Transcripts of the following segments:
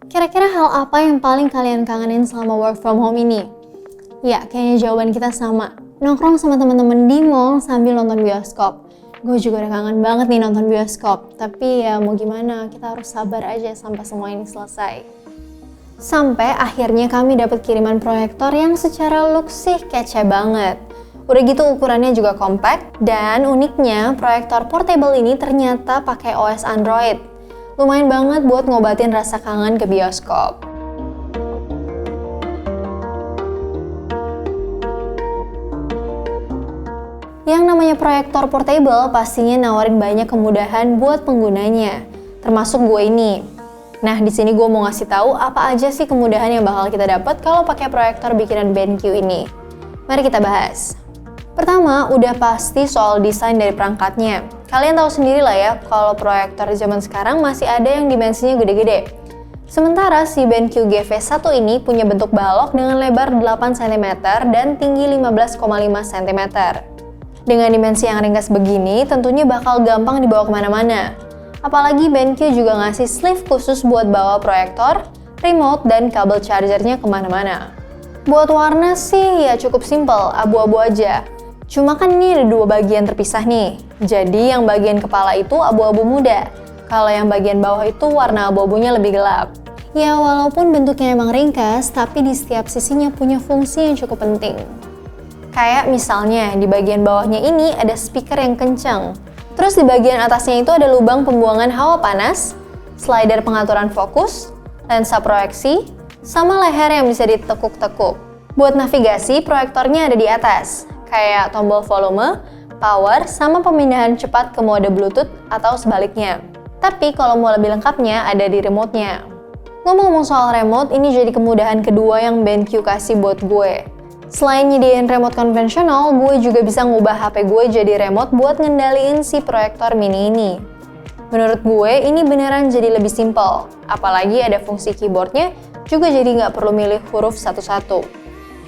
Kira-kira hal apa yang paling kalian kangenin selama work from home ini? Ya, kayaknya jawaban kita sama. Nongkrong sama teman-teman di mall sambil nonton bioskop. Gue juga udah kangen banget nih nonton bioskop. Tapi ya mau gimana, kita harus sabar aja sampai semua ini selesai. Sampai akhirnya kami dapat kiriman proyektor yang secara look sih kece banget. Udah gitu ukurannya juga compact, dan uniknya proyektor portable ini ternyata pakai OS Android. Lumayan banget buat ngobatin rasa kangen ke bioskop. Yang namanya proyektor portable pastinya nawarin banyak kemudahan buat penggunanya, termasuk gue ini. Nah, di sini gue mau ngasih tahu apa aja sih kemudahan yang bakal kita dapat kalau pakai proyektor bikinan BenQ ini. Mari kita bahas. Pertama, udah pasti soal desain dari perangkatnya. Kalian tahu sendiri lah ya, kalau proyektor zaman sekarang masih ada yang dimensinya gede-gede. Sementara si BenQ GV1 ini punya bentuk balok dengan lebar 8 cm dan tinggi 15,5 cm. Dengan dimensi yang ringkas begini, tentunya bakal gampang dibawa kemana-mana. Apalagi BenQ juga ngasih sleeve khusus buat bawa proyektor, remote, dan kabel chargernya kemana-mana. Buat warna sih ya cukup simple, abu-abu aja. Cuma kan ini ada dua bagian terpisah nih. Jadi yang bagian kepala itu abu-abu muda. Kalau yang bagian bawah itu warna abu-abunya lebih gelap. Ya walaupun bentuknya emang ringkas, tapi di setiap sisinya punya fungsi yang cukup penting. Kayak misalnya di bagian bawahnya ini ada speaker yang kencang. Terus di bagian atasnya itu ada lubang pembuangan hawa panas, slider pengaturan fokus, lensa proyeksi, sama leher yang bisa ditekuk-tekuk. Buat navigasi, proyektornya ada di atas, kayak tombol volume, power, sama pemindahan cepat ke mode Bluetooth atau sebaliknya. Tapi kalau mau lebih lengkapnya ada di remote-nya. Ngomong-ngomong soal remote, ini jadi kemudahan kedua yang BenQ kasih buat gue. Selain nyediain remote konvensional, gue juga bisa ngubah HP gue jadi remote buat ngendaliin si proyektor mini ini. Menurut gue, ini beneran jadi lebih simple. Apalagi ada fungsi keyboardnya, juga jadi nggak perlu milih huruf satu-satu.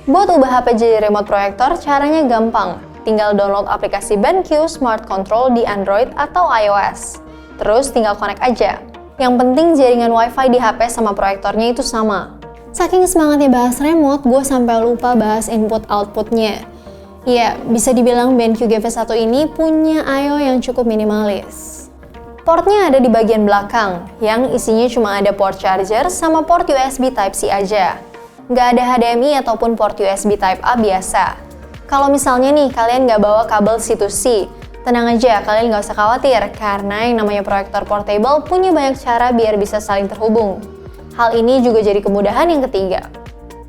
Buat ubah HP jadi remote proyektor, caranya gampang. Tinggal download aplikasi BenQ Smart Control di Android atau iOS. Terus tinggal connect aja. Yang penting jaringan WiFi di HP sama proyektornya itu sama. Saking semangatnya bahas remote, gue sampai lupa bahas input-outputnya. Ya, bisa dibilang BenQ GV1 ini punya I/O yang cukup minimalis. Portnya ada di bagian belakang, yang isinya cuma ada port charger sama port USB Type-C aja. Nggak ada HDMI ataupun port USB Type-A biasa. Kalau misalnya nih, kalian nggak bawa kabel C2C, tenang aja, kalian nggak usah khawatir, karena yang namanya proyektor portable punya banyak cara biar bisa saling terhubung. Hal ini juga jadi kemudahan yang ketiga.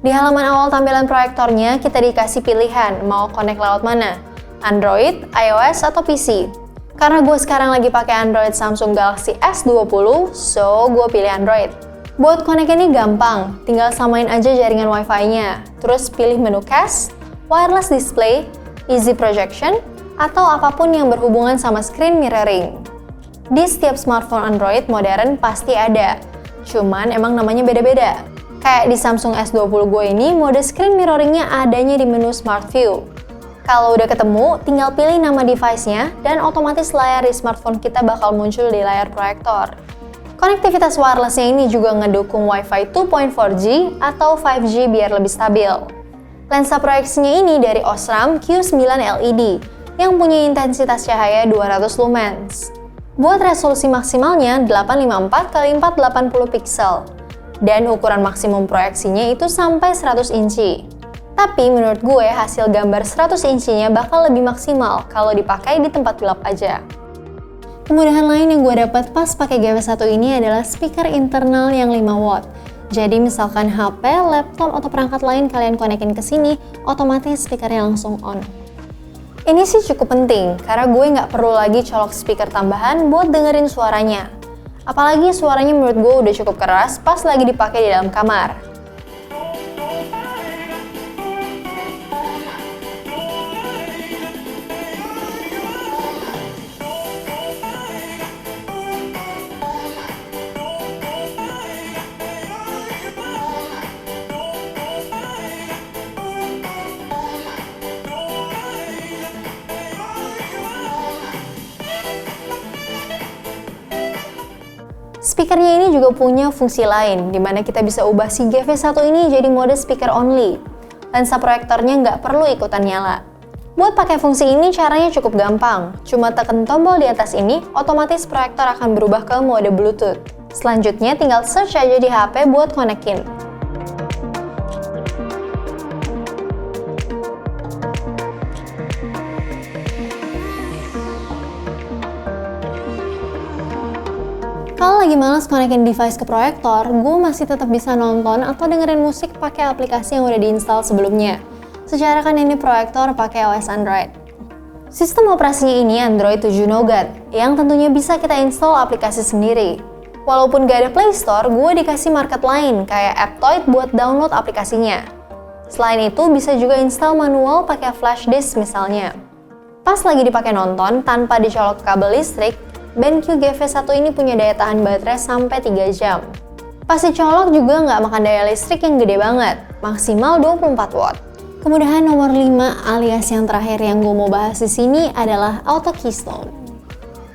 Di halaman awal tampilan proyektornya, kita dikasih pilihan mau connect lewat mana, Android, iOS, atau PC. Karena gue sekarang lagi pakai Android Samsung Galaxy S20, so gue pilih Android. Buat connect ini gampang, tinggal samain aja jaringan Wi-Fi-nya, terus pilih menu cache, wireless display, easy projection, atau apapun yang berhubungan sama screen mirroring. Di setiap smartphone Android modern pasti ada, cuman emang namanya beda-beda. Kayak di Samsung S20 gue ini, mode screen mirroringnya adanya di menu Smart View. Kalau udah ketemu, tinggal pilih nama device-nya, dan otomatis layar di smartphone kita bakal muncul di layar proyektor. Konektivitas wireless-nya ini juga ngedukung Wi-Fi 2.4G atau 5G biar lebih stabil. Lensa proyeksinya ini dari Osram Q9 LED, yang punya intensitas cahaya 200 lumens. Buat resolusi maksimalnya 854x480 pixel, dan ukuran maksimum proyeksinya itu sampai 100 inci. Tapi menurut gue hasil gambar 100 incinya bakal lebih maksimal kalau dipakai di tempat gelap aja. Kemudahan lain yang gue dapat pas pakai GV1 ini adalah speaker internal yang 5 watt. Jadi misalkan HP, laptop, atau perangkat lain kalian konekin ke sini, otomatis speakernya langsung on. Ini sih cukup penting, karena gue nggak perlu lagi colok speaker tambahan buat dengerin suaranya. Apalagi suaranya menurut gue udah cukup keras pas lagi dipakai di dalam kamar. Speakernya ini juga punya fungsi lain, di mana kita bisa ubah si GV1 ini jadi mode speaker only. Lensa proyektornya nggak perlu ikutan nyala. Buat pakai fungsi ini caranya cukup gampang. Cuma tekan tombol di atas ini, otomatis proyektor akan berubah ke mode Bluetooth. Selanjutnya tinggal search aja di HP buat konekin. Kalau lagi males konekin device ke proyektor, gue masih tetap bisa nonton atau dengerin musik pakai aplikasi yang udah diinstal sebelumnya. Secara kan ini proyektor pakai OS Android. Sistem operasinya ini Android 7 Nougat, yang tentunya bisa kita install aplikasi sendiri. Walaupun gak ada Play Store, gue dikasih market lain kayak Aptoide buat download aplikasinya. Selain itu, bisa juga install manual pakai flash disk misalnya. Pas lagi dipakai nonton, tanpa dicolok kabel listrik, BenQ GV1 ini punya daya tahan baterai sampai 3 jam. Pas dicolok juga nggak makan daya listrik yang gede banget, maksimal 24 watt. Kemudahan nomor 5 alias yang terakhir yang gue mau bahas di sini adalah Auto Keystone.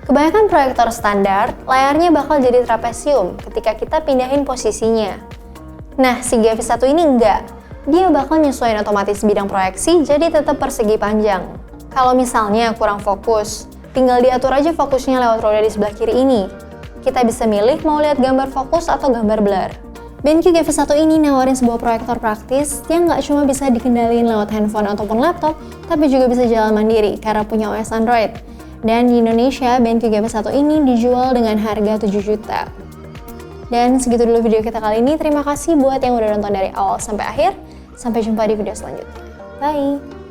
Kebanyakan proyektor standar, layarnya bakal jadi trapesium ketika kita pindahin posisinya. Nah, si GV1 ini enggak. Dia bakal nyesuaiin otomatis bidang proyeksi jadi tetap persegi panjang. Kalau misalnya kurang fokus, tinggal diatur aja fokusnya lewat roda di sebelah kiri ini. Kita bisa milih mau lihat gambar fokus atau gambar blur. BenQ GV1 ini nawarin sebuah proyektor praktis yang nggak cuma bisa dikendaliin lewat handphone ataupun laptop, tapi juga bisa jalan mandiri karena punya OS Android. Dan di Indonesia, BenQ GV1 ini dijual dengan harga 7 juta. Dan segitu dulu video kita kali ini. Terima kasih buat yang udah nonton dari awal sampai akhir. Sampai jumpa di video selanjutnya. Bye!